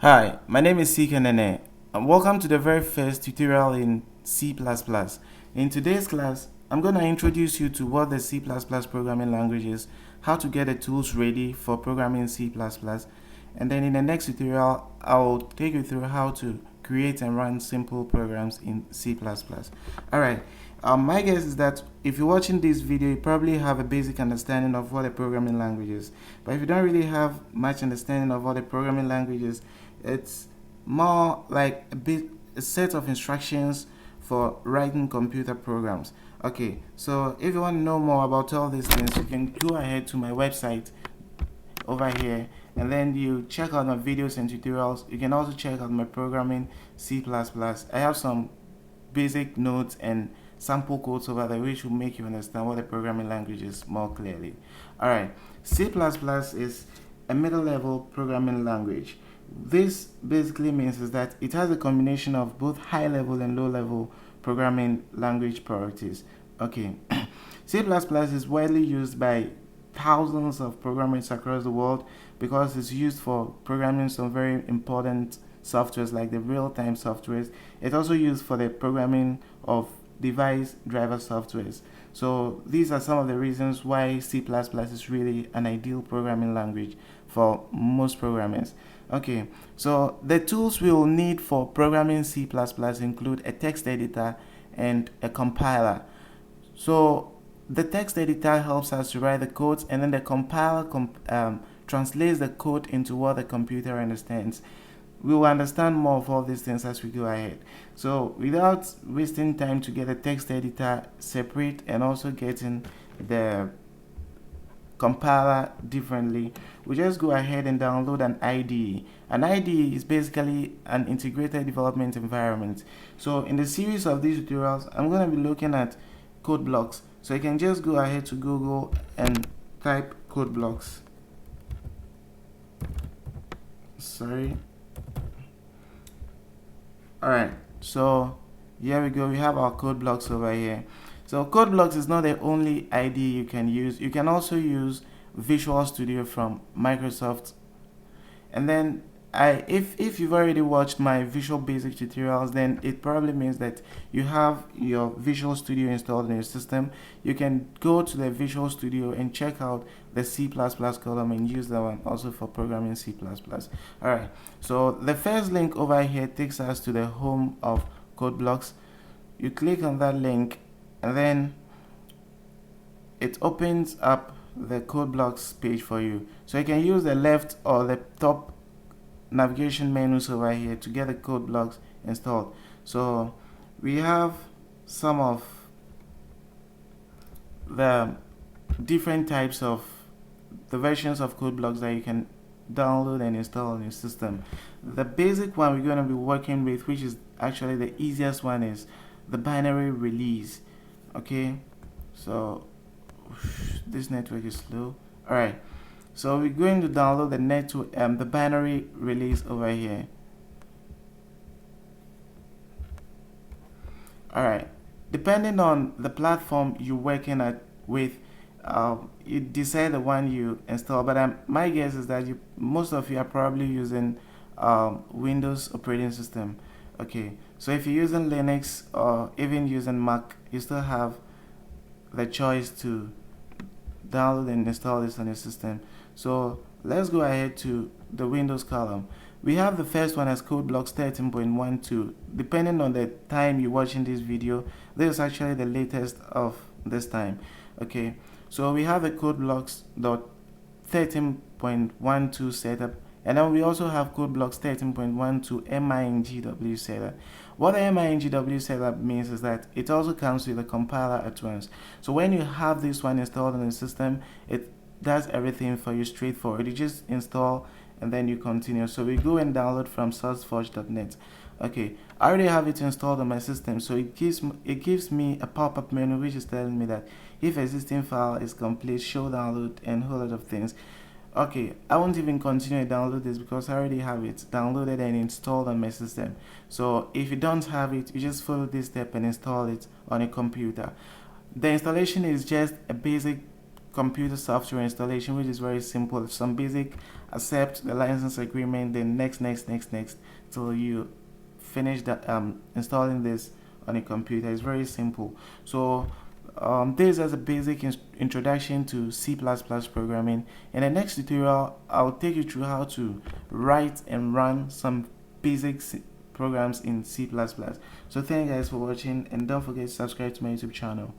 Hi, my name is Nene, and welcome to the very first tutorial in C++. In today's class, I'm going to introduce you to what the C++ programming language is, how to get the tools ready for programming C++, and then in the next tutorial, I'll take you through how to create and run simple programs in C++. Alright, my guess is that if you're watching this video, you probably have a basic understanding of what a programming language is. But if you don't really have much understanding of what a programming language is, it's more like a set of instructions for writing computer programs. Okay, so if you want to know more about all these things, you can go ahead to my website over here, and then you check out my videos and tutorials. You can also check out my programming C++. I have some basic notes and sample codes over there which will make you understand what the programming language is more clearly. Alright, C++ is a middle level programming language. This basically means is that it has a combination of both high level and low level programming language priorities. Okay, C++ is widely used by thousands of programmers across the world because it's used for programming some very important softwares like the real-time softwares. It's also used for the programming of device driver softwares. So these are some of the reasons why C++ is really an ideal programming language for most programmers. Okay, so the tools we will need for programming C++ include a text editor and a compiler. So the text editor helps us to write the codes, and then the compiler translates the code into what the computer understands. We will understand more of all these things as we go ahead. So without wasting time to get the text editor separate and also getting the compiler differently, we just go ahead and download an IDE. An IDE is basically an integrated development environment. So in the series of these tutorials, I'm going to be looking at code blocks. So you can just go ahead to Google and type code blocks. Alright, so here we go. We have our code blocks over here. So code blocks is not the only IDE you can use. You can also use Visual Studio from Microsoft. And then if you've already watched my Visual Basic tutorials, then it probably means that you have your Visual Studio installed in your system. You can go to the Visual Studio and check out the C++ column and use that one also for programming C++. Alright, so the first link over here takes us to the home of code blocks. You click on that link, and then it opens up the code blocks page for you. So you can use the left or the top navigation menus over here to get the code blocks installed. So we have some of the different types of the versions of code blocks that you can download and install on your system. The basic one we're going to be working with, which is actually the easiest one, is the binary release. Okay, so this network is slow. Alright, so we're going to download the binary release over here. Alright, depending on the platform you're working with, you decide the one you install. But my guess is that most of you are probably using Windows operating system. Okay, so if you're using Linux or even using Mac, you still have the choice to download and install this on your system. So let's go ahead to the Windows column. We have the first one as code blocks 13.12. Depending on the time you're watching this video, this is actually the latest of this time. Okay, so we have the code blocks 13.12 setup, and then we also have code blocks 13.12 MINGW setup. What the MINGW setup means is that it also comes with a compiler at once. So when you have this one installed on the system, it does everything for you straightforward. You just install and then you continue. So we go and download from sourceforge.net. Okay, I already have it installed on my system, so it gives me a pop-up menu which is telling me that if existing file is complete, show download and a whole lot of things. Okay, I won't even continue to download this because I already have it downloaded and installed on my system. So if you don't have it, you just follow this step and install it on a computer. The installation is just a basic computer software installation, which is very simple. Some basic accept the license agreement, then next till you finish that installing this on a computer. It's very simple. So this is a basic introduction to C++ programming. In the next tutorial, I'll take you through how to write and run some basic programs in C++. So thank you guys for watching, and don't forget to subscribe to my YouTube channel.